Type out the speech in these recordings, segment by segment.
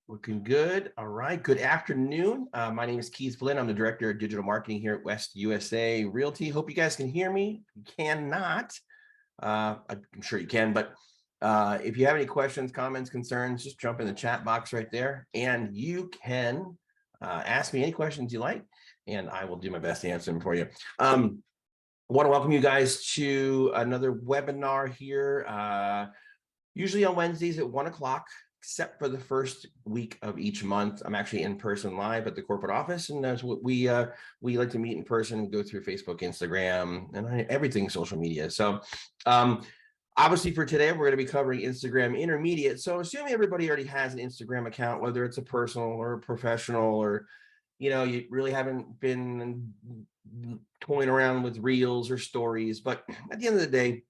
Looking good. All right. Good afternoon. My name is Keith Flynn. I'm the Director of Digital Marketing here at West USA Realty. Hope you guys can hear me. If you cannot, I'm sure you can, but if you have any questions, comments, concerns, just jump in the chat box right there and you can ask me any questions you like, and I will do my best to answer them for you. I want to welcome you guys to another webinar here, usually on Wednesdays at 1 o'clock. Except for the first week of each month. I'm actually in person live at the corporate office, and that's what we like to meet in person and go through Facebook, Instagram, and everything social media. So obviously for today, we're going to be covering Instagram Intermediate. So assuming everybody already has an Instagram account, whether it's a personal or a professional, or you really haven't been toying around with reels or stories, but at the end of the day,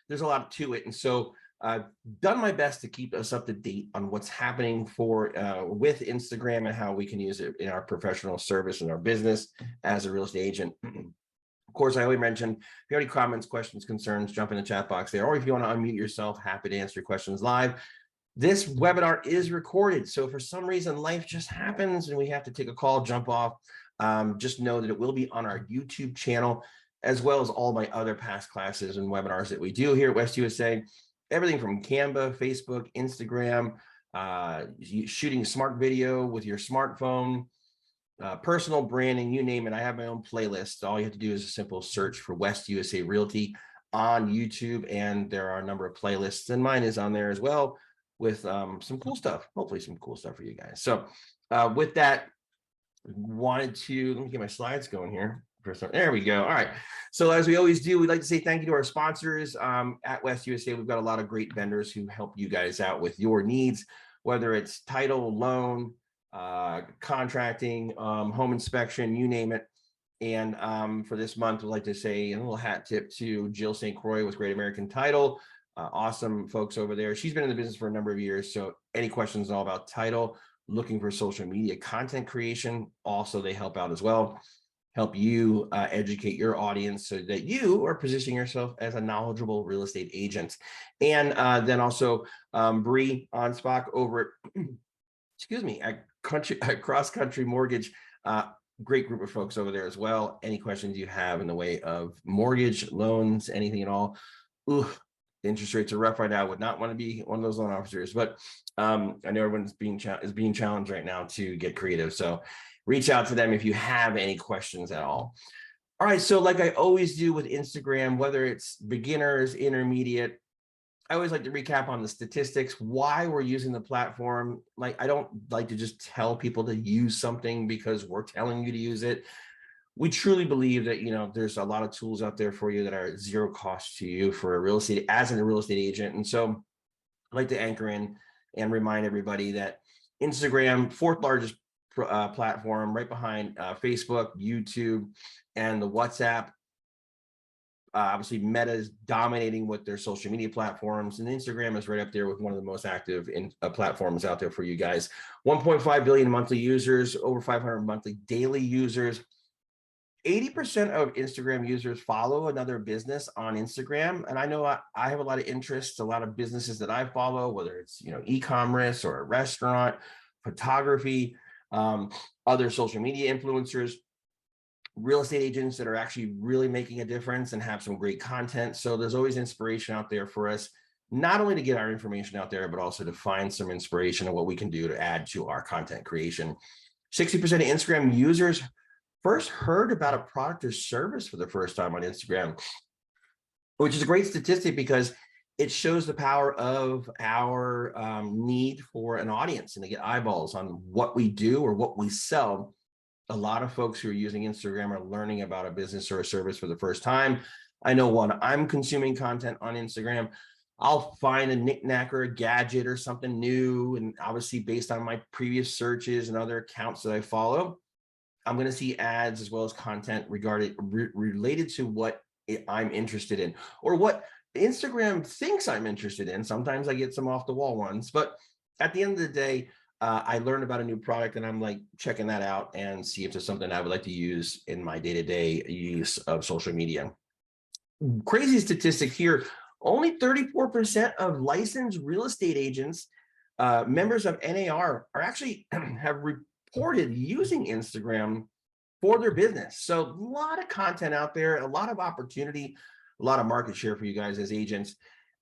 there's a lot to it. And so I've done my best to keep us up to date on what's happening with Instagram and how we can use it in our professional service and our business as a real estate agent. Of course, I always mentioned, if you have any comments, questions, concerns, jump in the chat box there, or if you want to unmute yourself, happy to answer your questions live. This webinar is recorded, so if for some reason life just happens and we have to take a call, jump off, just know that it will be on our YouTube channel, as well as all my other past classes and webinars that we do here at West USA. Everything from Canva, Facebook, Instagram, shooting smart video with your smartphone, personal branding, you name it. I have my own playlist. All you have to do is a simple search for West USA Realty on YouTube, and there are a number of playlists, and mine is on there as well with some cool stuff, hopefully some cool stuff for you guys. So with that, let me get my slides going here. There we go. All right. So as we always do, we'd like to say thank you to our sponsors at West USA. We've got a lot of great vendors who help you guys out with your needs, whether it's title, loan, contracting, home inspection, you name it. And for this month, we'd like to say a little hat tip to Jill St. Croix with Great American Title. Awesome folks over there. She's been in the business for a number of years. So any questions all about title, looking for social media content creation, also they help out as well. Help you educate your audience so that you are positioning yourself as a knowledgeable real estate agent. And then also Bree Onspach over at Cross Country Mortgage. Great group of folks over there as well. Any questions you have in the way of mortgage, loans, anything at all. The interest rates are rough right now. Would not want to be one of those loan officers, but I know everyone's being challenged right now to get creative. So reach out to them if you have any questions at all. All right, so like I always do with Instagram, whether it's beginners, intermediate, I always like to recap on the statistics, why we're using the platform. Like, I don't like to just tell people to use something because we're telling you to use it. We truly believe that, there's a lot of tools out there for you that are zero cost to you for a real estate agent. And so I like to anchor in and remind everybody that Instagram, fourth largest platform, right behind Facebook, YouTube, and the WhatsApp. Obviously, Meta is dominating with their social media platforms, and Instagram is right up there with one of the most active platforms out there for you guys. 1.5 billion monthly users, over 500 monthly daily users. 80% of Instagram users follow another business on Instagram. And I know I have a lot of interests, a lot of businesses that I follow, whether it's, e-commerce or a restaurant, photography, other social media influencers, real estate agents that are actually really making a difference and have some great content. So there's always inspiration out there for us, not only to get our information out there, but also to find some inspiration of what we can do to add to our content creation. 60% of Instagram users first heard about a product or service for the first time on Instagram, which is a great statistic because it shows the power of our need for an audience and to get eyeballs on what we do or what we sell. A lot of folks who are using Instagram are learning about a business or a service for the first time. I know when I'm consuming content on Instagram, I'll find a knickknack or a gadget or something new. And obviously based on my previous searches and other accounts that I follow, I'm going to see ads as well as content related to what I'm interested in or what Instagram thinks I'm interested in. Sometimes I get some off the wall ones, but at the end of the day, I learned about a new product and I'm like checking that out and see if there's something I would like to use in my day-to-day use of social media. Crazy statistic here. Only 34% of licensed real estate agents members of NAR are actually have reported using Instagram for their business. So a lot of content out there, a lot of opportunity, a lot of market share for you guys as agents.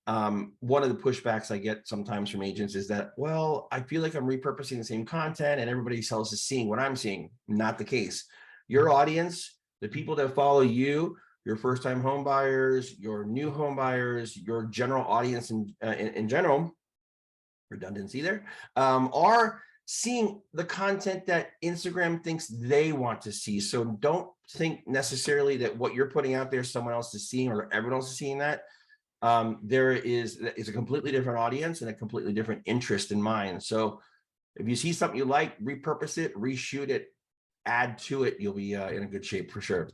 One of the pushbacks I get sometimes from agents is that, well, I feel like I'm repurposing the same content and everybody else is seeing what I'm seeing. Not the case. Your audience, the people that follow you, your first-time home buyers, your new home buyers, your general audience in general, redundancy there, are seeing the content that Instagram thinks they want to see. So don't think necessarily that what you're putting out there, someone else is seeing or everyone else is seeing that. There is a completely different audience and a completely different interest in mind. So if you see something you like, repurpose it, reshoot it, add to it, you'll be in a good shape for sure.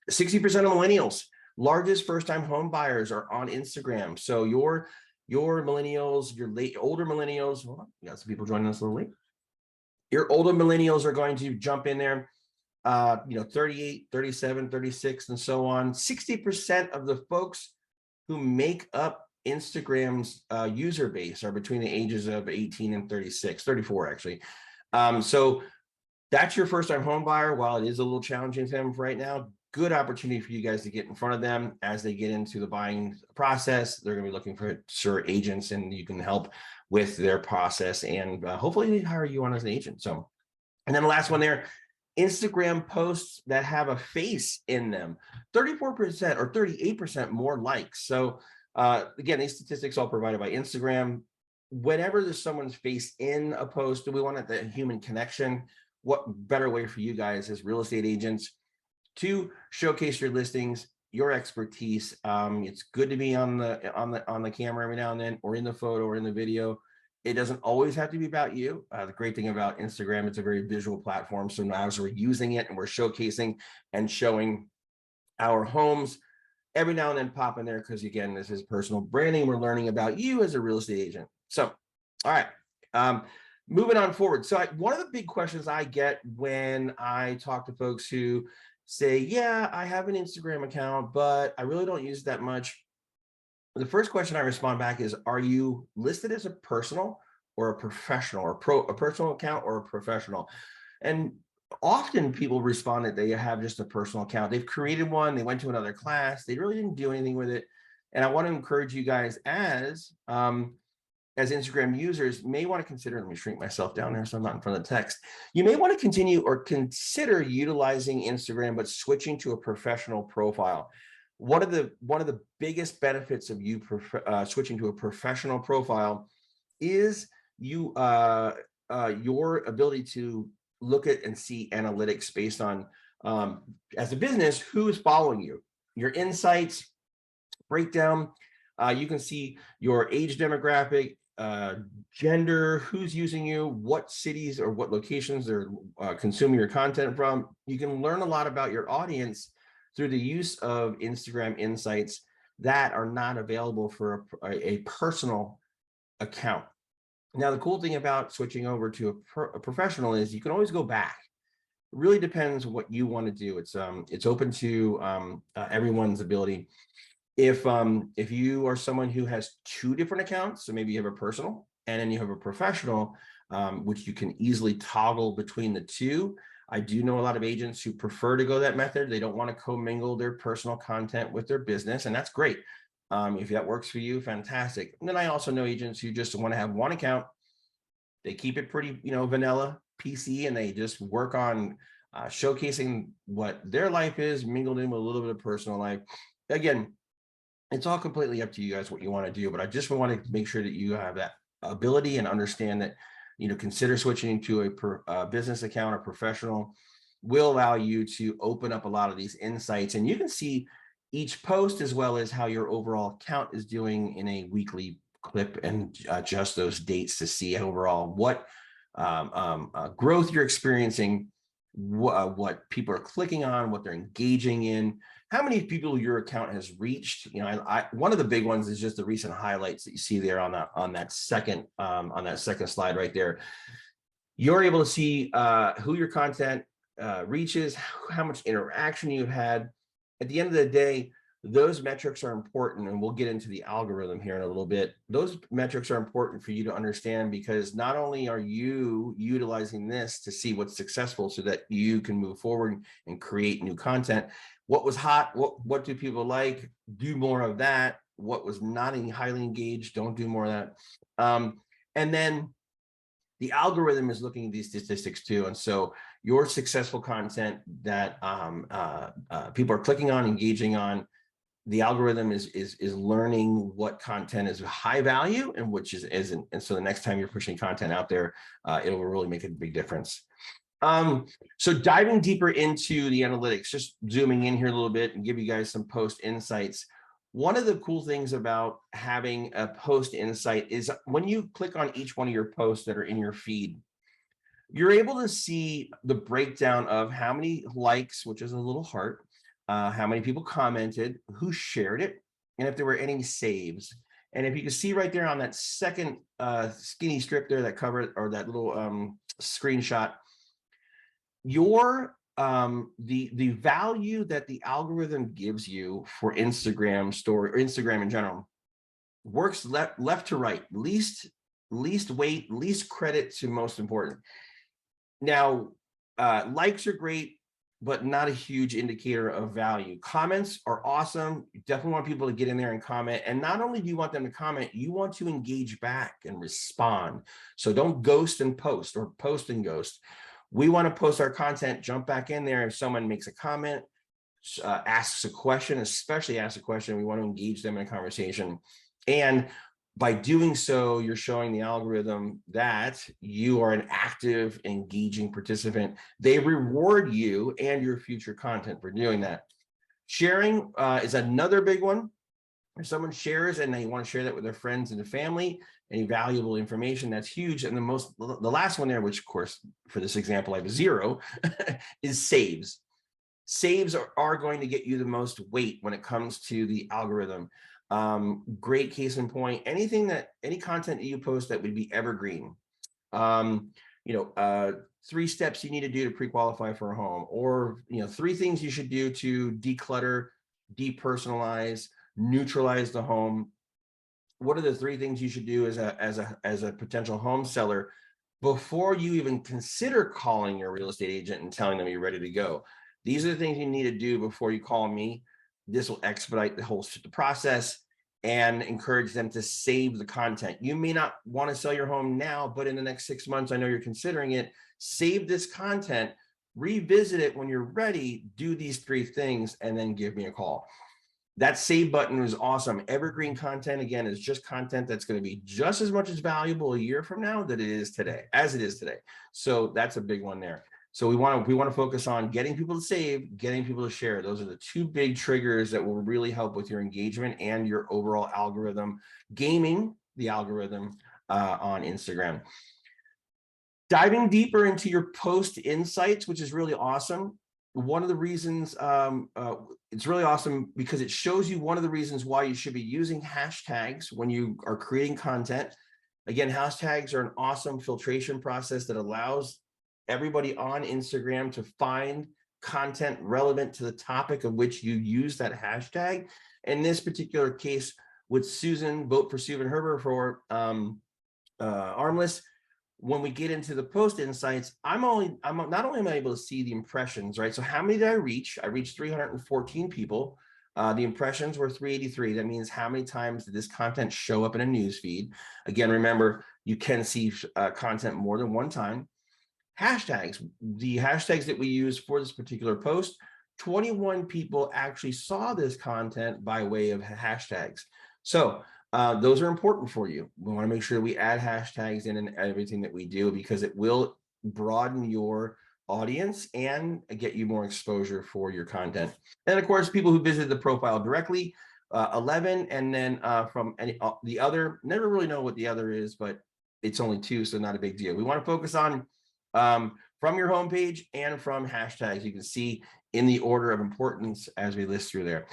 60% of millennials, largest first-time home buyers are on Instagram. So your millennials, your older millennials, well, you got some people joining us a little late. Your older millennials are going to jump in there, 38, 37, 36, and so on. 60% of the folks who make up Instagram's user base are between the ages of 18 and 34 actually. So that's your first-time home buyer. While it is a little challenging for them right now, good opportunity for you guys to get in front of them as they get into the buying process. They're going to be looking for agents, and you can help with their process, and hopefully they hire you on as an agent. So, and then the last one there, Instagram posts that have a face in them, 34% or 38% more likes. So again, these statistics all provided by Instagram. Whenever there's someone's face in a post, do we want the human connection? What better way for you guys as real estate agents to showcase your listings, your expertise? It's good to be on the camera every now and then, or in the photo or in the video. It doesn't always have to be about you. The great thing about Instagram, it's a very visual platform. So now as we're using it and we're showcasing and showing our homes, every now and then pop in there, because again, this is personal branding. We're learning about you as a real estate agent. So, all right. Moving on forward. So one of the big questions I get when I talk to folks who say, yeah, I have an Instagram account, but I really don't use it that much. The first question I respond back is, are you listed as a personal or a professional, or a personal account or a professional? And often people respond that they have just a personal account. They've created one, they went to another class, they really didn't do anything with it. And I want to encourage you guys as Instagram users may want to consider, let me shrink myself down there so I'm not in front of the text. You may want to continue or consider utilizing Instagram, but switching to a professional profile. One of the biggest benefits of you switching to a professional profile is your ability to look at and see analytics based on, as a business, who is following you, your insights, breakdown. You can see your age demographic, gender, who's using you, what cities or what locations they're consuming your content from. You can learn a lot about your audience through the use of Instagram insights that are not available for a personal account. Now, the cool thing about switching over to a professional is you can always go back. It really depends what you want to do. It's open to everyone's ability. If you are someone who has two different accounts, so maybe you have a personal and then you have a professional, which you can easily toggle between the two. I do know a lot of agents who prefer to go that method. They don't want to commingle their personal content with their business, and that's great. If that works for you, fantastic. And then I also know agents who just want to have one account. They keep it pretty, vanilla, PC, and they just work on showcasing what their life is, mingled in with a little bit of personal life. Again, it's all completely up to you guys what you want to do, but I just want to make sure that you have that ability and understand that, consider switching to a business account or professional will allow you to open up a lot of these insights, and you can see each post as well as how your overall account is doing in a weekly clip and adjust those dates to see overall what growth you're experiencing, what people are clicking on, what they're engaging in, how many people your account has reached. One of the big ones is just the recent highlights that you see there on that second slide right there. You're able to see who your content reaches, how much interaction you've had. At the end of the day, those metrics are important, and we'll get into the algorithm here in a little bit. Those metrics are important for you to understand, because not only are you utilizing this to see what's successful so that you can move forward and create new content. What was hot? What do people like? Do more of that. What was not highly engaged? Don't do more of that. And then the algorithm is looking at these statistics too. And so your successful content that people are clicking on, engaging on, the algorithm is learning what content is high value and which isn't. And so the next time you're pushing content out there, it will really make a big difference. So diving deeper into the analytics, just zooming in here a little bit and give you guys some post insights. One of the cool things about having a post insight is when you click on each one of your posts that are in your feed, you're able to see the breakdown of how many likes, which is a little heart, how many people commented, who shared it, and if there were any saves. And if you can see right there on that second skinny strip there, that cover, or that little screenshot, your the value that the algorithm gives you for Instagram story, or Instagram in general, works left to right, least weight, least credit to most important. Now, likes are great, but not a huge indicator of value. Comments are awesome. You definitely want people to get in there and comment. And not only do you want them to comment, you want to engage back and respond. So don't ghost and post, or post and ghost. We want to post our content, jump back in there. If someone makes a comment, asks a question, especially asks a question, we want to engage them in a conversation. And by doing so, you're showing the algorithm that you are an active, engaging participant. They reward you and your future content for doing that. Sharing is another big one. If someone shares and they want to share that with their friends and their family, any valuable information, that's huge. And the last one there, which of course, for this example, I have a 0, is saves. Saves are going to get you the most weight when it comes to the algorithm. Great case in point, any content that you post that would be evergreen. 3 steps you need to do to pre-qualify for a home, or 3 things you should do to declutter, depersonalize, neutralize the home. What are the 3 things you should do as a potential home seller before you even consider calling your real estate agent and telling them you're ready to go? These are the things you need to do before you call me. This will expedite the process and encourage them to save the content. You may not want to sell your home now, but in the next 6 months, I know you're considering it. Save this content, revisit it when you're ready, do these 3 things, and then give me a call. That save button is awesome. Evergreen content, again, is just content that's going to be just as much as valuable a year from now as it is today. So that's a big one there. So we want to focus on getting people to save, getting people to share. Those are the 2 big triggers that will really help with your engagement and your overall algorithm, gaming the algorithm on Instagram. Diving deeper into your post insights, which is really awesome. One of the reasons it's really awesome because it shows you one of the reasons why you should be using hashtags when you are creating content. Again, hashtags are an awesome filtration process that allows everybody on Instagram to find content relevant to the topic of which you use that hashtag. In this particular case with Susan, vote for Susan Herber for Armless. When we get into the post insights, not only am I able to see the impressions, right? So how many did I reach? I reached 314 people. The impressions were 383. That means how many times did this content show up in a news feed? Again, remember, you can see content more than one time. Hashtags, the hashtags that we use for this particular post, 21 people actually saw this content by way of hashtags. So those are important for you. We want to make sure we add hashtags in everything that we do, because it will broaden your audience and get you more exposure for your content. And of course, people who visited the profile directly, 11, and then from the other, never really know what the other is, but it's only 2, so not a big deal. We want to focus on from your homepage and from hashtags. You can see in the order of importance as we list through there.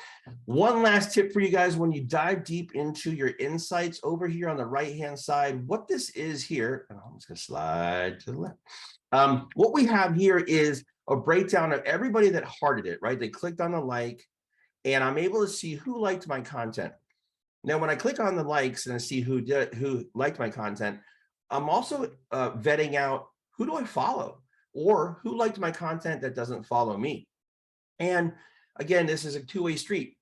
One last tip for you guys: when you dive deep into your insights over here on the right-hand side, what this is here, and I'm just going to slide to the left. What we have here is a breakdown of everybody that hearted it, right? They clicked on the like, and I'm able to see who liked my content. Now, when I click on the likes and I see who liked my content, I'm also vetting out who do I follow or who liked my content that doesn't follow me. And again, this is a two-way street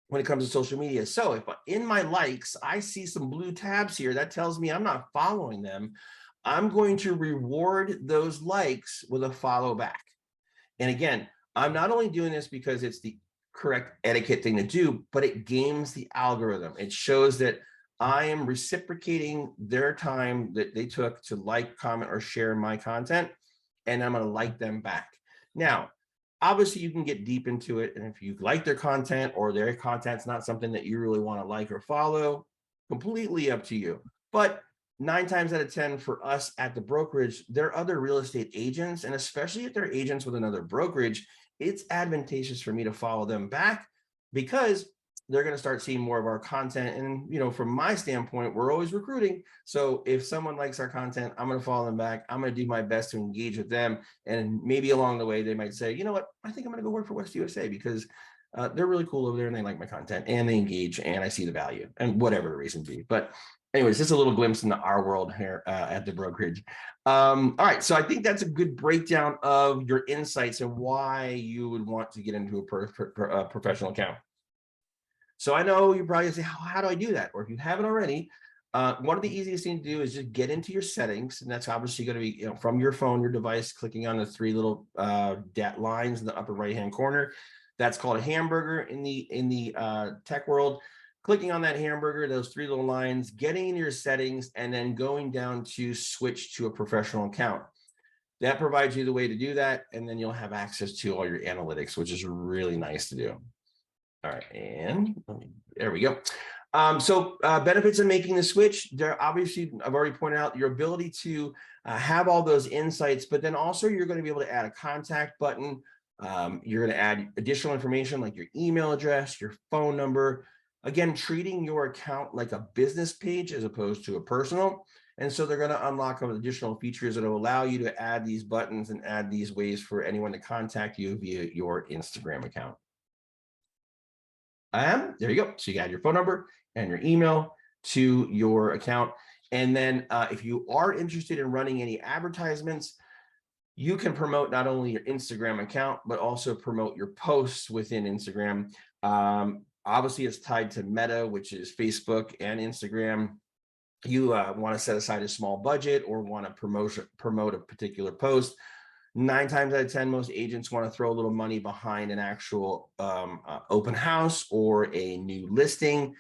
when it comes to social media. So if in my likes, I see some blue tabs here, that tells me I'm not following them. I'm going to reward those likes with a follow back. And again, I'm not only doing this because it's the correct etiquette thing to do, but it games the algorithm. It shows that I am reciprocating their time that they took to like, comment, or share my content, and I'm going to like them back. Now, obviously, you can get deep into it, and if you like their content or their content's not something that you really want to like or follow, completely up to you. But 9 times out of 10 for us at the brokerage, there are other real estate agents, and especially if they're agents with another brokerage, it's advantageous for me to follow them back because they're going to start seeing more of our content. And, from my standpoint, we're always recruiting. So if someone likes our content, I'm going to follow them back. I'm going to do my best to engage with them. And maybe along the way, they might say, you know what, I think I'm going to go work for West USA because they're really cool over there and they like my content and they engage and I see the value and whatever the reason be. But anyways, just a little glimpse into our world here at the brokerage. All right, so I think that's a good breakdown of your insights and why you would want to get into a professional account. So I know you probably say, how do I do that? Or if you haven't already, one of the easiest things to do is just get into your settings. And that's obviously going to be from your phone, your device, clicking on the 3 little lines in the upper right-hand corner. That's called a hamburger in the tech world. Clicking on that hamburger, those 3 little lines, getting into your settings, and then going down to switch to a professional account. That provides you the way to do that. And then you'll have access to all your analytics, which is really nice to do. All right, and there we go. So benefits of making the switch, there obviously, I've already pointed out your ability to have all those insights, but then also you're going to be able to add a contact button. You're going to add additional information like your email address, your phone number, again, treating your account like a business page as opposed to a personal. And so they're going to unlock additional features that will allow you to add these buttons and add these ways for anyone to contact you via your Instagram account. There you go. So you add your phone number and your email to your account. And then if you are interested in running any advertisements, you can promote not only your Instagram account, but also promote your posts within Instagram. Obviously, it's tied to Meta, which is Facebook and Instagram. You want to set aside a small budget or want to promote a particular post. 9 times out of 10, most agents want to throw a little money behind an actual open house or a new listing.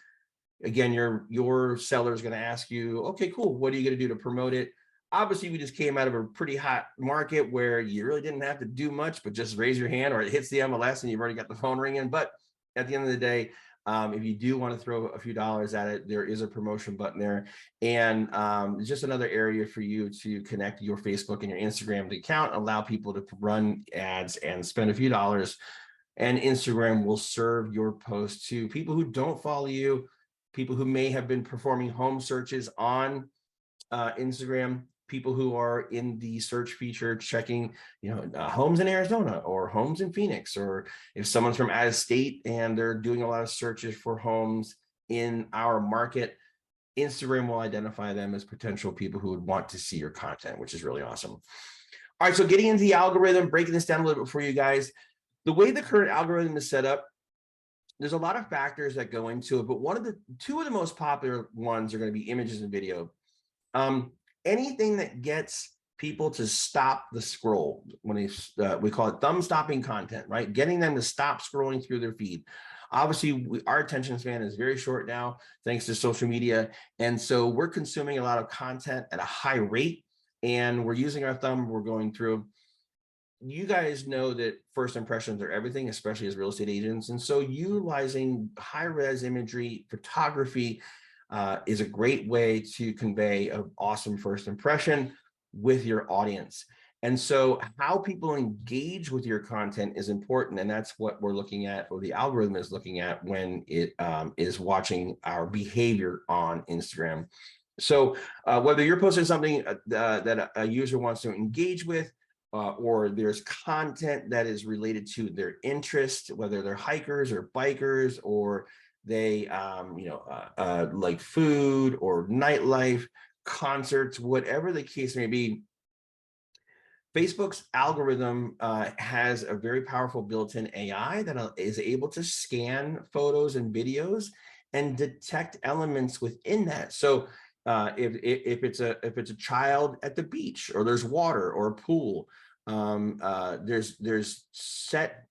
Again, your seller is going to ask you, okay, cool, what are you going to do to promote it? Obviously, we just came out of a pretty hot market where you really didn't have to do much, but just raise your hand or it hits the MLS and you've already got the phone ringing. But at the end of the day, if you do want to throw a few dollars at it, there is a promotion button there. And it's just another area for you to connect your Facebook and your Instagram account, allow people to run ads and spend a few dollars. And Instagram will serve your post to people who don't follow you, people who may have been performing home searches on Instagram, people who are in the search feature checking, homes in Arizona or homes in Phoenix, or if someone's from out of state and they're doing a lot of searches for homes in our market, Instagram will identify them as potential people who would want to see your content, which is really awesome. All right, so getting into the algorithm, breaking this down a little bit for you guys, the way the current algorithm is set up, there's a lot of factors that go into it, but two of the most popular ones are going to be images and video. Anything that gets people to stop the scroll, when we call it thumb stopping content, right? Getting them to stop scrolling through their feed. Obviously, our attention span is very short now, thanks to social media. And so we're consuming a lot of content at a high rate, and we're using our thumb, we're going through. You guys know that first impressions are everything, especially as real estate agents. And so utilizing high-res imagery, photography, is a great way to convey an awesome first impression with your audience. And so how people engage with your content is important. And that's what we're looking at, or the algorithm is looking at when it is watching our behavior on Instagram. So whether you're posting something that a user wants to engage with, or there's content that is related to their interest, whether they're hikers or bikers, or they like food or nightlife, concerts, whatever the case may be. Facebook's algorithm has a very powerful built-in AI that is able to scan photos and videos and detect elements within that. So if it's a child at the beach, or there's water or a pool, there's set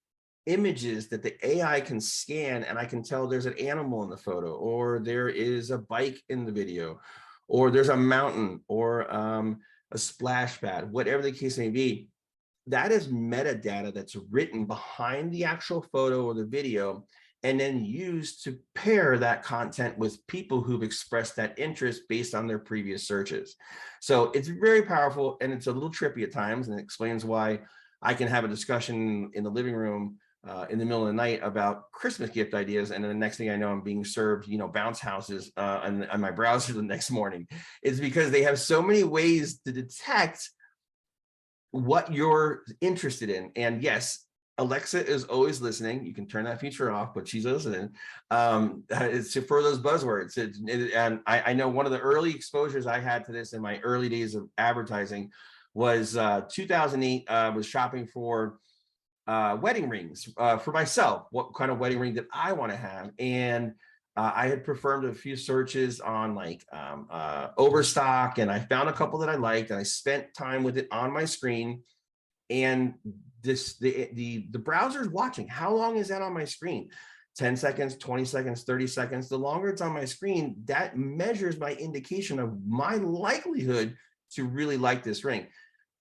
images that the AI can scan, and I can tell there's an animal in the photo, or there is a bike in the video, or there's a mountain, or a splash pad, whatever the case may be. That is metadata that's written behind the actual photo or the video, and then used to pair that content with people who've expressed that interest based on their previous searches. So it's very powerful, and it's a little trippy at times, and it explains why I can have a discussion in the living room in the middle of the night about Christmas gift ideas, and then the next thing I know, I'm being served, bounce houses on my browser the next morning. It's because they have so many ways to detect what you're interested in. And yes, Alexa is always listening. You can turn that feature off, but she's listening. It's for those buzzwords. And I know one of the early exposures I had to this in my early days of advertising was 2008. I was shopping for wedding rings for myself. What kind of wedding ring did I want to have? And I had performed a few searches on like Overstock, and I found a couple that I liked, and I spent time with it on my screen. And the browser's watching. How long is that on my screen? 10 seconds, 20 seconds, 30 seconds. The longer it's on my screen, that measures my indication of my likelihood to really like this ring.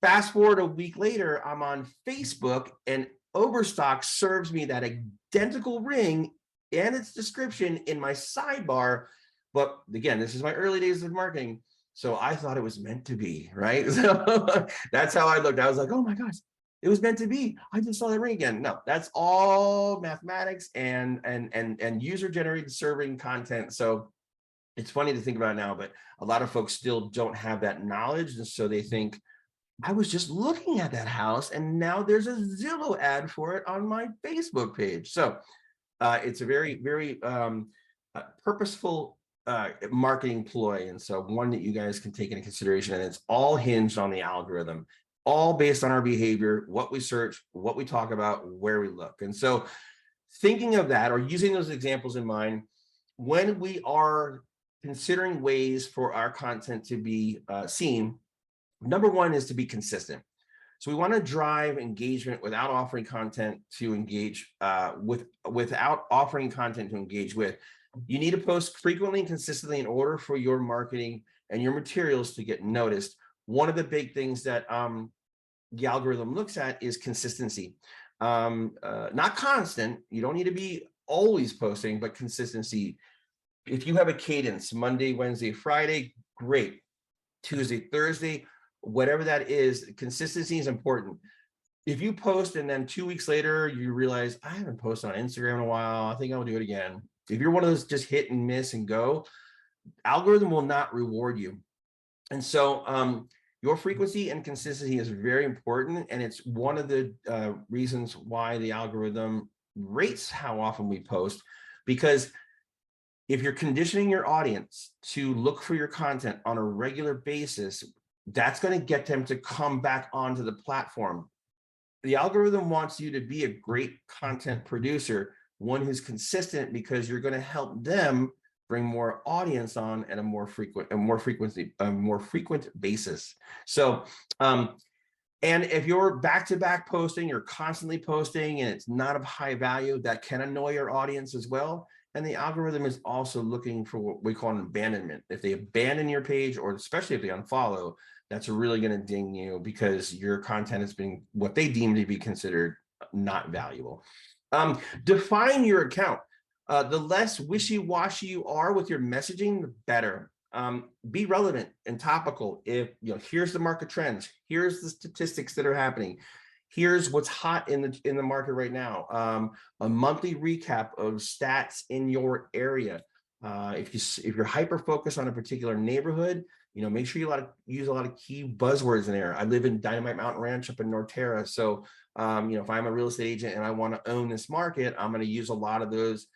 Fast forward a week later, I'm on Facebook, and Overstock serves me that identical ring and its description in my sidebar. But again, this is my early days of marketing, so I thought it was meant to be, right? So that's how I looked. I was like, oh my gosh, it was meant to be. I just saw that ring again. No, that's all mathematics and user-generated serving content. So it's funny to think about now, but a lot of folks still don't have that knowledge, and so they think, I was just looking at that house, and now there's a Zillow ad for it on my Facebook page. So it's a very, very purposeful marketing ploy, and so one that you guys can take into consideration. And it's all hinged on the algorithm, all based on our behavior, what we search, what we talk about, where we look. And so thinking of that, or using those examples in mind, when we are considering ways for our content to be seen, number one is to be consistent. So we want to drive engagement without offering content to engage without offering content to engage with. You need to post frequently and consistently in order for your marketing and your materials to get noticed. One of the big things that the algorithm looks at is consistency. Not constant. You don't need to be always posting, but consistency. If you have a cadence, Monday, Wednesday, Friday, great. Tuesday, Thursday, whatever that is, consistency is important. If you post and then 2 weeks later you realize, I haven't posted on Instagram in a while, I think I'll do it again. If you're one of those just hit and miss and go, algorithm will not reward you. And so your frequency and consistency is very important, and it's one of the reasons why the algorithm rates how often we post, because if you're conditioning your audience to look for your content on a regular basis, that's going to get them to come back onto the platform. The algorithm wants you to be a great content producer, one who's consistent, because you're going to help them bring more audience on at a more frequent basis. So, and if you're back-to-back posting, you're constantly posting, and it's not of high value, that can annoy your audience as well. And the algorithm is also looking for what we call an abandonment. If they abandon your page, or especially if they unfollow, that's really going to ding you, because your content has been what they deem to be considered not valuable. Define your account. The less wishy-washy you are with your messaging, the better. Be relevant and topical. If here's the market trends, here's the statistics that are happening, here's what's hot in the market right now. A monthly recap of stats in your area. If you're hyper focused on a particular neighborhood, make sure you use a lot of key buzzwords in there. I live in Dynamite Mountain Ranch up in Norterra, so if I'm a real estate agent and I want to own this market, I'm going to use a lot of those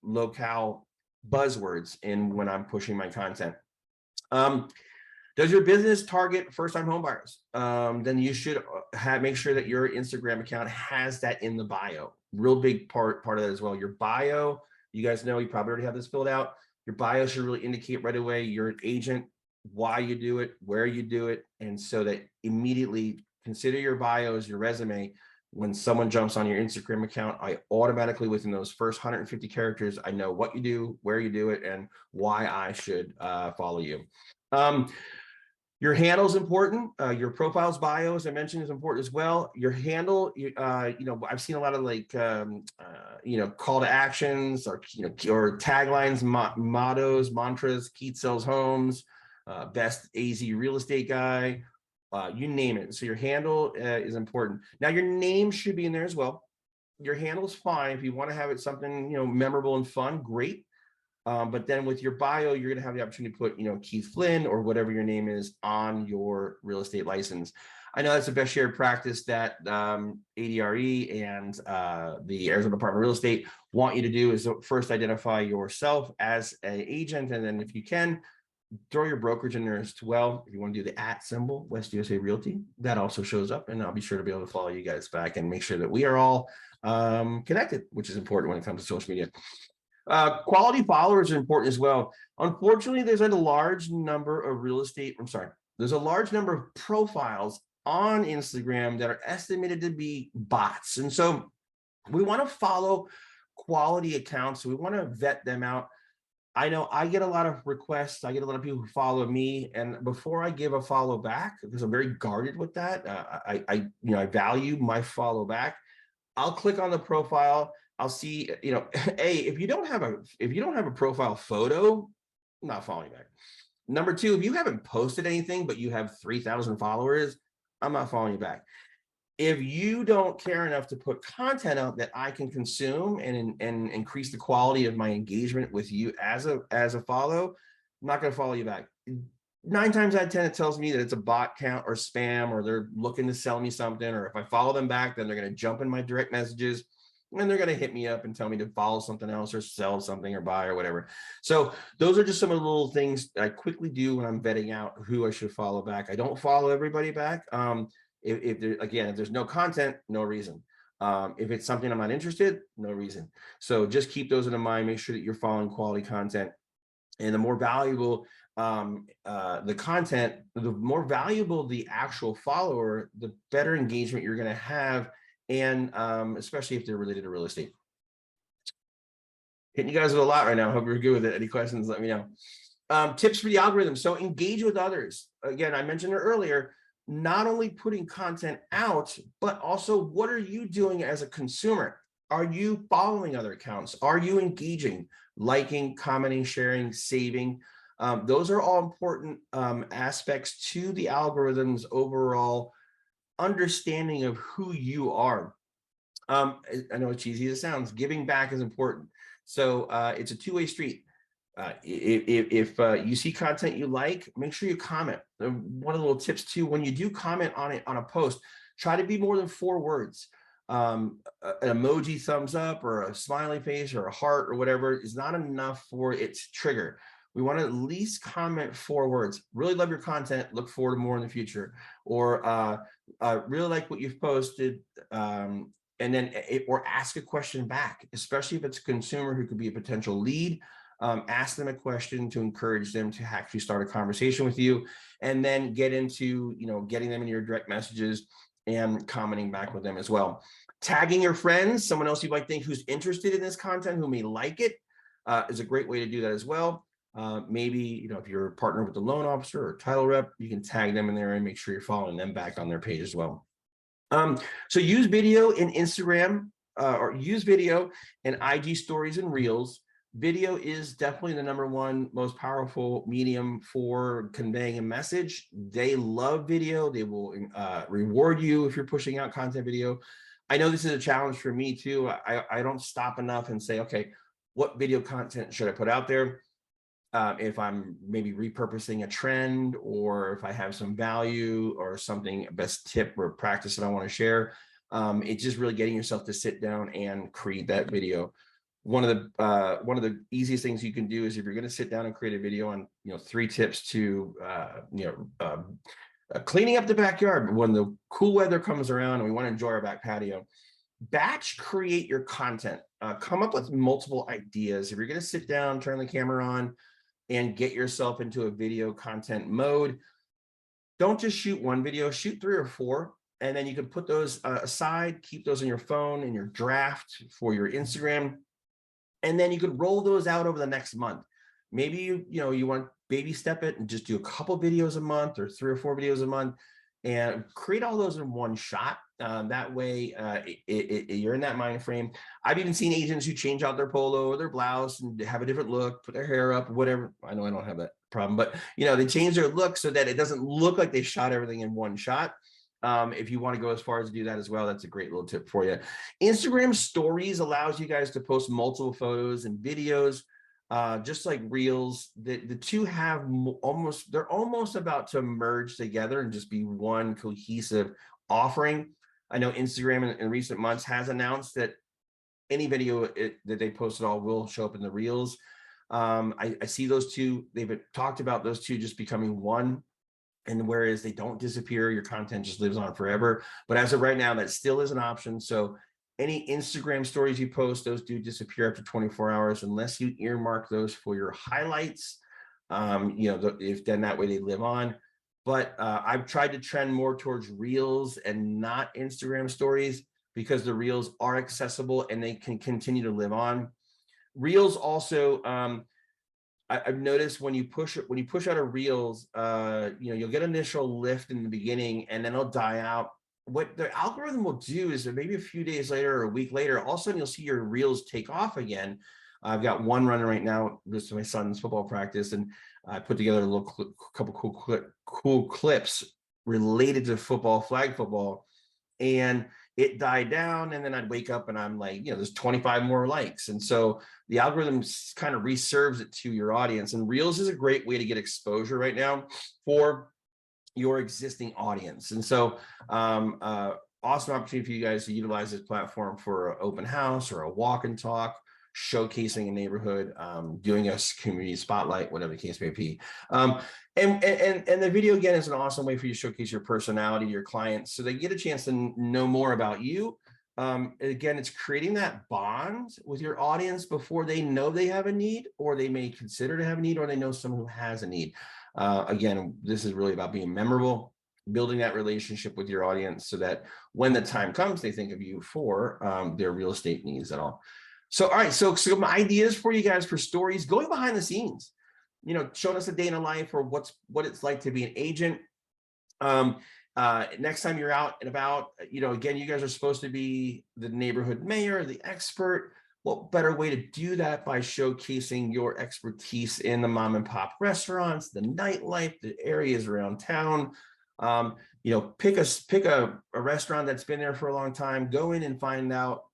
locale buzzwords in when I'm pushing my content. Does your business target first-time home buyers? Then you should make sure that your Instagram account has that in the bio. Real big part of that as well. Your bio, you guys know, you probably already have this filled out. Your bio should really indicate right away you're an agent, why you do it, where you do it, and so that immediately consider your bio as your resume. When someone jumps on your Instagram account, I automatically, within those first 150 characters, I know what you do, where you do it, and why I should follow you. Your handle is important. Your profile's bio, as I mentioned, is important as well. Your handle, I've seen a lot of call to actions or taglines, mottos, mantras. Keith sells homes, best AZ real estate guy, you name it. So your handle is important. Now your name should be in there as well. Your handle is fine if you want to have it something memorable and fun. Great. But then with your bio, you're going to have the opportunity to put, Keith Flynn or whatever your name is on your real estate license. I know that's the best shared practice that ADRE and the Arizona Department of Real Estate want you to do is first identify yourself as an agent. And then if you can, throw your brokerage in there as well. If you want to do the @ symbol, West USA Realty, that also shows up. And I'll be sure to be able to follow you guys back and make sure that we are all connected, which is important when it comes to social media. Quality followers are important as well. Unfortunately, there's a large number of there's a large number of profiles on Instagram that are estimated to be bots. And so we want to follow quality accounts. So we want to vet them out. I know I get a lot of requests. I get a lot of people who follow me, and before I give a follow back, because I'm very guarded with that, I value my follow back. I'll click on the profile. I'll see, if you don't have a profile photo, I'm not following back. Number two, if you haven't posted anything, but you have 3,000 followers, I'm not following you back. If you don't care enough to put content out that I can consume and increase the quality of my engagement with you as a follow, I'm not going to follow you back. 9 times out of 10, it tells me that it's a bot count or spam, or they're looking to sell me something. Or if I follow them back, then they're going to jump in my direct messages and they're going to hit me up and tell me to follow something else or sell something or buy or whatever. So those are just some of the little things that I quickly do when I'm vetting out who I should follow back. I don't follow everybody back. If there's no content, no reason. If it's something I'm not interested, no reason. So just keep those in mind. Make sure that you're following quality content. And the more valuable the content, the more valuable the actual follower, the better engagement you're going to have. And especially if they're related to real estate. Hitting you guys with a lot right now. Hope you're good with it. Any questions, let me know. Tips for the algorithm. So engage with others. Again, I mentioned it earlier, not only putting content out, but also what are you doing as a consumer? Are you following other accounts? Are you engaging, liking, commenting, sharing, saving? Those are all important aspects to the algorithm's overall understanding of who you are. I know it's cheesy as it sounds. Giving back is important. So it's a two-way street. If you see content you like, make sure you comment. One of the little tips too, when you do comment on a post, try to be more than 4 words. An emoji thumbs up or a smiley face or a heart or whatever is not enough for it to trigger. We want to at least comment 4 words. Really love your content. Look forward to more in the future. Or really like what you've posted. And then or ask a question back, especially if it's a consumer who could be a potential lead. Ask them a question to encourage them to actually start a conversation with you, and then get into getting them in your direct messages and commenting back with them as well. Tagging your friends, someone else you might think who's interested in this content, who may like it, is a great way to do that as well. Maybe if you're a partner with the loan officer or title rep, you can tag them in there and make sure you're following them back on their page as well. So use video in Instagram or use video in IG stories and reels. Video is definitely the #1 most powerful medium for conveying a message. They love video. They will reward you if you're pushing out content video. I know this is a challenge for me too. I don't stop enough and say, okay, what video content should I put out there? If I'm maybe repurposing a trend, or if I have some value or something, best tip or practice that I want to share. It's just really getting yourself to sit down and create that video. One of the easiest things you can do is, if you're going to sit down and create a video on, 3 tips to, cleaning up the backyard when the cool weather comes around and we want to enjoy our back patio. Batch create your content. Come up with multiple ideas. If you're going to sit down, turn the camera on, and get yourself into a video content mode, don't just shoot one video, shoot 3 or 4, and then you can put those aside, keep those in your phone in your draft for your Instagram, and then you could roll those out over the next month. Maybe you want to baby step it and just do a couple videos a month, or 3 or 4 videos a month, and create all those in one shot. That way, you're in that mind frame. I've even seen agents who change out their polo or their blouse and have a different look, put their hair up, whatever. I know I don't have that problem, but they change their look so that it doesn't look like they shot everything in one shot. If you want to go as far as to do that as well, that's a great little tip for you. Instagram stories allows you guys to post multiple photos and videos. Just like Reels, the two have they're almost about to merge together and just be one cohesive offering. I know Instagram in recent months has announced that any video that they post at all will show up in the Reels. I see those two, they've talked about those two just becoming one. And whereas they don't disappear, your content just lives on forever. But as of right now, that still is an option. So any Instagram stories you post, those do disappear after 24 hours, unless you earmark those for your highlights. If then that way they live on. But I've tried to trend more towards Reels and not Instagram stories, because the Reels are accessible and they can continue to live on. Reels also, I've noticed when you push out a Reels, you'll get initial lift in the beginning and then it'll die out. What the algorithm will do is that maybe a few days later or a week later, all of a sudden you'll see your Reels take off again. I've got one running right now. This is my son's football practice, and I put together a couple cool clips related to football, flag football, and it died down. And then I'd wake up and I'm like, there's 25 more likes. And so the algorithm kind of reserves it to your audience. And Reels is a great way to get exposure right now for your existing audience. And so awesome opportunity for you guys to utilize this platform for an open house or a walk and talk, showcasing a neighborhood, doing a community spotlight, whatever the case may be. And the video, again, is an awesome way for you to showcase your personality to your clients, so they get a chance to know more about you. Again, it's creating that bond with your audience before they know they have a need, or they may consider to have a need, or they know someone who has a need. Again, this is really about being memorable, building that relationship with your audience so that when the time comes, they think of you for their real estate needs at all. So, all right, so some ideas for you guys for stories, going behind the scenes, showing us a day in a life, or what it's like to be an agent. Next time you're out and about, again, you guys are supposed to be the neighborhood mayor, the expert. What better way to do that by showcasing your expertise in the mom and pop restaurants, the nightlife, the areas around town. Pick a restaurant that's been there for a long time, go in and find out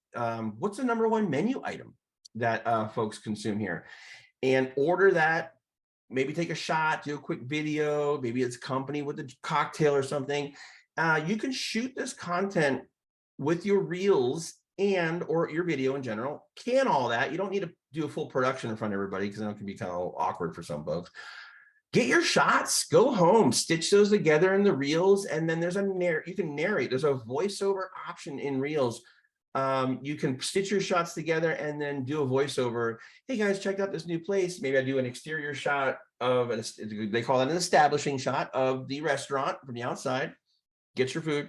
what's the #1 menu item that folks consume here, and order that. Maybe take a shot, do a quick video. Maybe it's company with a cocktail or something. You can shoot this content with your Reels or your video in general. Can all that. You don't need to do a full production in front of everybody, because then it can be kind of awkward for some folks. Get your shots, go home, stitch those together in the Reels, and then you can narrate. There's a voiceover option in Reels. You can stitch your shots together and then do a voiceover. Hey guys, check out this new place. Maybe I do an exterior shot of they call it an establishing shot of the restaurant from the outside. Get your food,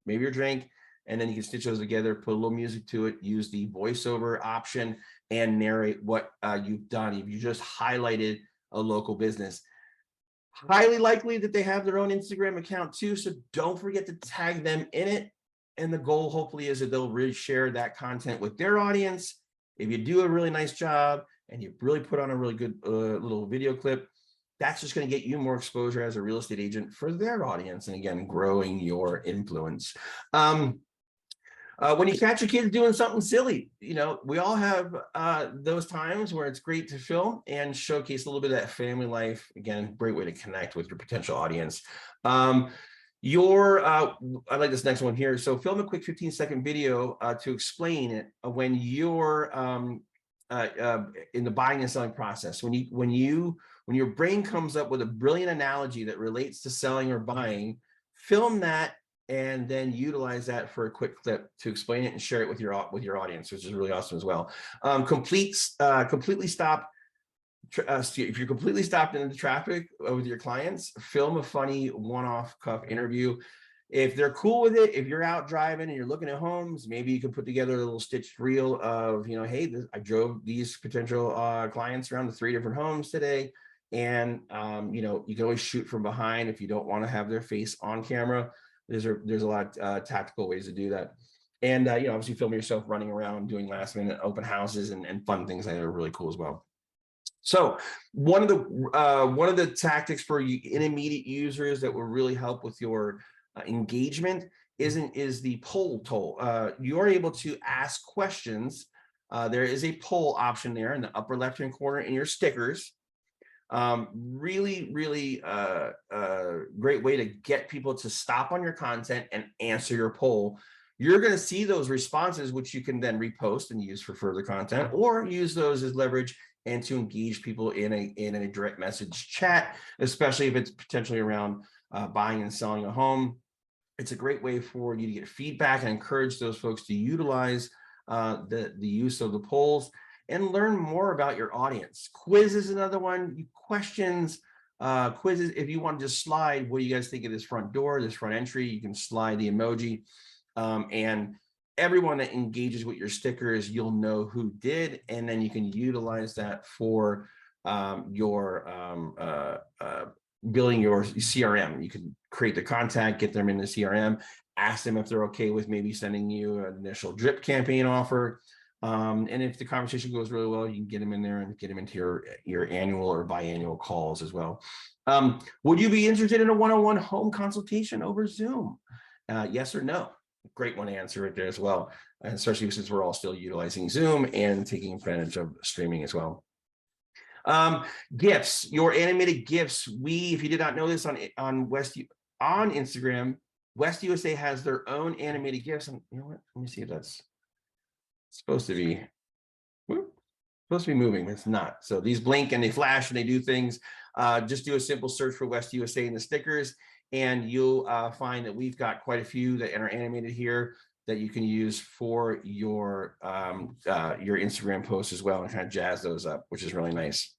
maybe your drink, and then you can stitch those together, put a little music to it, use the voiceover option, and narrate what you've done. If you just highlighted a local business, highly likely that they have their own Instagram account too, so don't forget to tag them in it. And the goal, hopefully, is that they'll really share that content with their audience. If you do a really nice job and you really put on a really good little video clip, that's just going to get you more exposure as a real estate agent for their audience. And again, growing your influence. When you catch your kids doing something silly, we all have those times where it's great to film and showcase a little bit of that family life. Again, great way to connect with your potential audience. I like this next one here. So film a quick 15-second video to explain it when you're in the buying and selling process. When your brain comes up with a brilliant analogy that relates to selling or buying, film that and then utilize that for a quick clip to explain it and share it with your audience, which is really awesome as well. Completely stop. If you're completely stopped in the traffic with your clients, film a funny one-off cuff interview. If they're cool with it, if you're out driving and you're looking at homes, maybe you can put together a little stitched reel of, hey, I drove these potential clients around to 3 different homes today. And, you can always shoot from behind if you don't want to have their face on camera. There's a lot of tactical ways to do that. And, obviously film yourself running around doing last minute open houses and fun things that are really cool as well. So one of the tactics for intermediate users that will really help with your engagement is the poll tool. You are able to ask questions. There is a poll option there in the upper left-hand corner in your stickers. Really great way to get people to stop on your content and answer your poll. You're going to see those responses, which you can then repost and use for further content, or use those as leverage and to engage people in a direct message chat, especially if it's potentially around buying and selling a home. It's a great way for you to get feedback and encourage those folks to utilize the use of the polls and learn more about your audience. Quiz is another one. Questions, quizzes. If you want to just slide, what do you guys think of this front door, this front entry? You can slide the emoji, and everyone that engages with your stickers, you'll know who did, and then you can utilize that for building your CRM. You can create the contact, get them in the CRM, ask them if they're okay with maybe sending you an initial drip campaign offer. And if the conversation goes really well, you can get them in there and get them into your annual or biannual calls as well. Would you be interested in a one-on-one home consultation over Zoom? Yes or no? Great one to answer it there as well, and especially since we're all still utilizing Zoom and taking advantage of streaming as well. GIFs, your animated GIFs. If you did not know this on Instagram, West USA has their own animated GIFs. And you know what? Let me see if that's supposed to be moving. It's not. So these blink and they flash and they do things. Just do a simple search for West USA in the stickers, and you'll find that we've got quite a few that are animated here that you can use for your Instagram posts as well, and kind of jazz those up, which is really nice.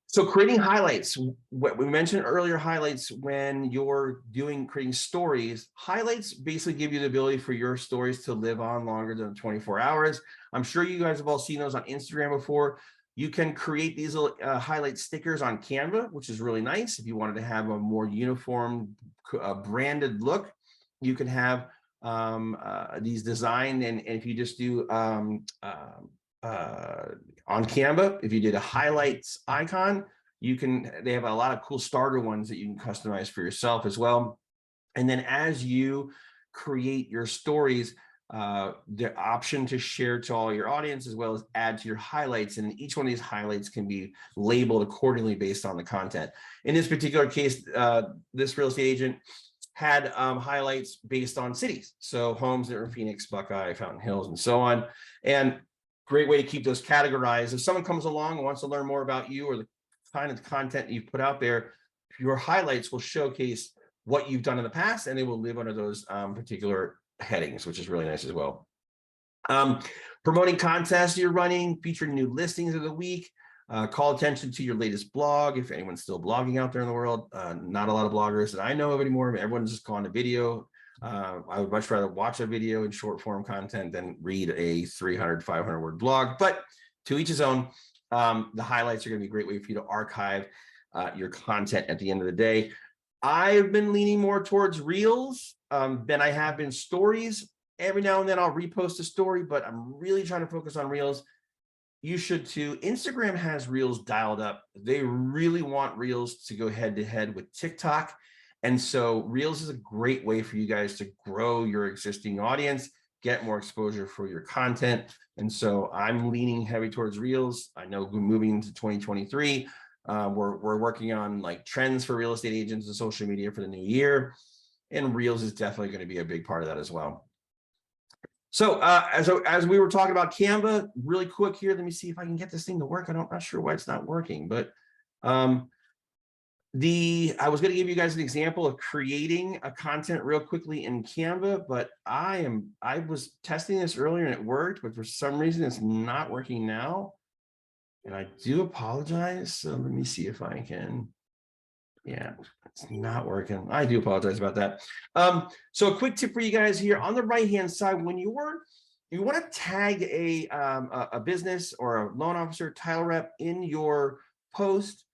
So creating highlights, what we mentioned earlier, highlights when you're creating stories. Highlights basically give you the ability for your stories to live on longer than 24 hours. I'm sure you guys have all seen those on Instagram before. You can create these little highlight stickers on Canva, which is really nice. If you wanted to have a more uniform branded look, you can have these designed, and if you just do on Canva, if you did a highlights icon, they have a lot of cool starter ones that you can customize for yourself as well. And then as you create your stories, the option to share to all your audience as well as add to your highlights, and each one of these highlights can be labeled accordingly based on the content. In this particular case, this real estate agent had highlights based on cities, so homes that are in Phoenix, Buckeye, Fountain Hills, and so on. And great way to keep those categorized. If someone comes along and wants to learn more about you or the kind of content you've put out there, your highlights will showcase what you've done in the past, and they will live under those particular headings, which is really nice as well. Promoting contests you're running, featuring new listings of the week, call attention to your latest blog. If anyone's still blogging out there in the world, not a lot of bloggers that I know of anymore. Everyone's just gone to video. I would much rather watch a video in short form content than read a 300, 500 word blog, but to each his own. The highlights are going to be a great way for you to archive your content at the end of the day. I've been leaning more towards reels than I have been stories. Every now and then I'll repost a story, but I'm really trying to focus on reels. You should too. Instagram has reels dialed up. They really want reels to go head to head with TikTok. And so Reels is a great way for you guys to grow your existing audience, get more exposure for your content. And so I'm leaning heavy towards Reels. I know moving into 2023, we're working on like trends for real estate agents and social media for the new year. And Reels is definitely going to be a big part of that as well. So as we were talking about Canva, really quick here, let me see if I can get this thing to work. I'm not sure why it's not working, but I was going to give you guys an example of creating a content real quickly in Canva, but I was testing this earlier and it worked, but for some reason it's not working now. And I do apologize. So let me see if I can. Yeah, it's not working. I do apologize about that. So a quick tip for you guys here on the right-hand side, when you want to tag a business or a loan officer, title rep in your post,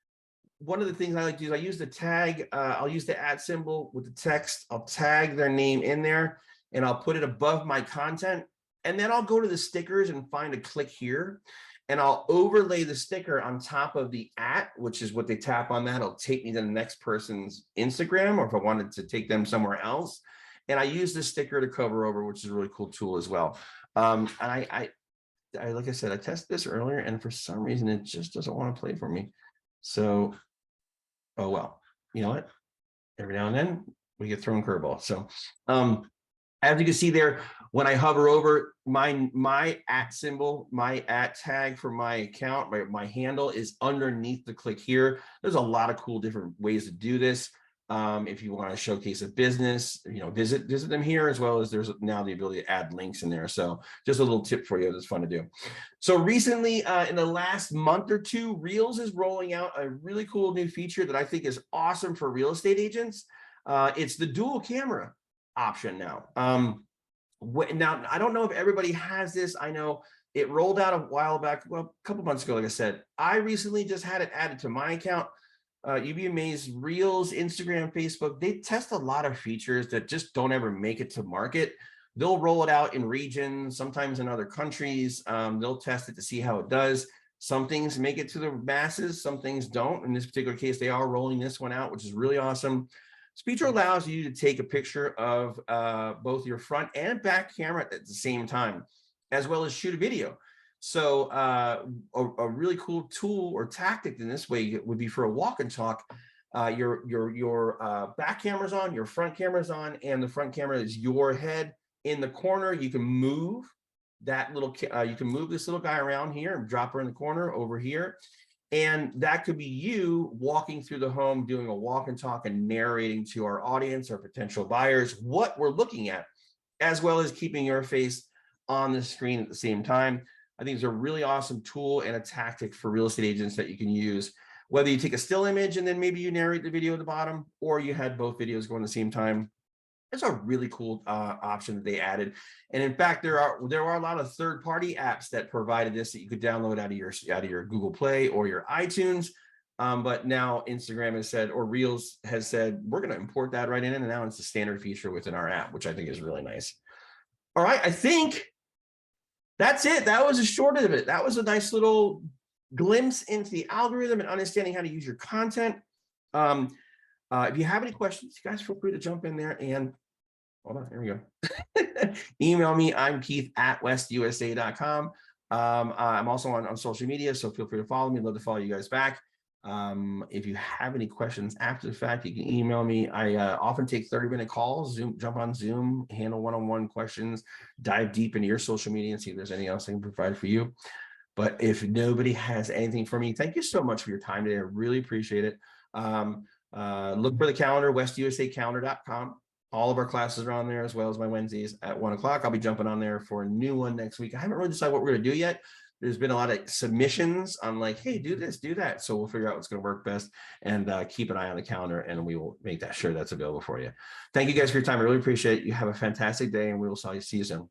one of the things I like to do is I use the tag. I'll use the @ symbol with the text. I'll tag their name in there and I'll put it above my content. And then I'll go to the stickers and find a click here. And I'll overlay the sticker on top of the @ which is what they tap on that. It'll take me to the next person's Instagram, or if I wanted to take them somewhere else. And I use this sticker to cover over, which is a really cool tool as well. And I like I said, I tested this earlier and for some reason it just doesn't want to play for me. So, oh, well, you know what? Every now and then we get thrown curveballs. So, as you can see there, when I hover over my @ symbol, my @ tag for my account, my handle is underneath the click here. There's a lot of cool different ways to do this. If you want to showcase a business, visit them here, as well as there's now the ability to add links in there. So just a little tip for you that's fun to do. So recently, in the last month or two, Reels is rolling out a really cool new feature that I think is awesome for real estate agents. It's the dual camera option now. Now, I don't know if everybody has this. I know it rolled out a while back, well, a couple months ago, like I said. I recently just had it added to my account. You'd be amazed, Reels, Instagram, Facebook, they test a lot of features that just don't ever make it to market. They'll roll it out in regions, sometimes in other countries. They'll test it to see how it does. Some things make it to the masses, some things don't. In this particular case, they are rolling this one out, which is really awesome. This feature allows you to take a picture of both your front and back camera at the same time, as well as shoot a video. So a really cool tool or tactic in this way would be for a walk and talk. Your back camera's on, your front camera's on, and the front camera is your head in the corner. You can move that little, you can move this little guy around here and drop her in the corner over here. And that could be you walking through the home, doing a walk and talk and narrating to our audience or potential buyers what we're looking at, as well as keeping your face on the screen at the same time. I think it's a really awesome tool and a tactic for real estate agents that you can use, whether you take a still image and then maybe you narrate the video at the bottom, or you had both videos going at the same time. It's a really cool option that they added. And in fact, there are a lot of third-party apps that provided this that you could download out of your Google Play or your iTunes. But now Instagram has said, or Reels has said, we're going to import that right in, and now it's a standard feature within our app, which I think is really nice. All right, I think that's it. That was a short of it. That was a nice little glimpse into the algorithm and understanding how to use your content. If you have any questions, you guys feel free to jump in there and hold on, here we go. Email me. I'm Keith at westusa.com. I'm also on social media, so feel free to follow me. I'd love to follow you guys back. If you have any questions after the fact, you can email me. I often take 30-minute calls, jump on Zoom, handle one-on-one questions, dive deep into your social media and see if there's anything else I can provide for you. But if nobody has anything for me, thank you so much for your time today. I really appreciate it. Look for the calendar, westusacalendar.com. All of our classes are on there, as well as my Wednesdays at 1 o'clock. I'll be jumping on there for a new one next week. I haven't really decided what we're going to do yet. There's been a lot of submissions on like, hey, do this, do that. So we'll figure out what's going to work best, and keep an eye on the calendar, and we will make that sure that's available for you. Thank you guys for your time. I really appreciate it. You have a fantastic day, and we will see you soon.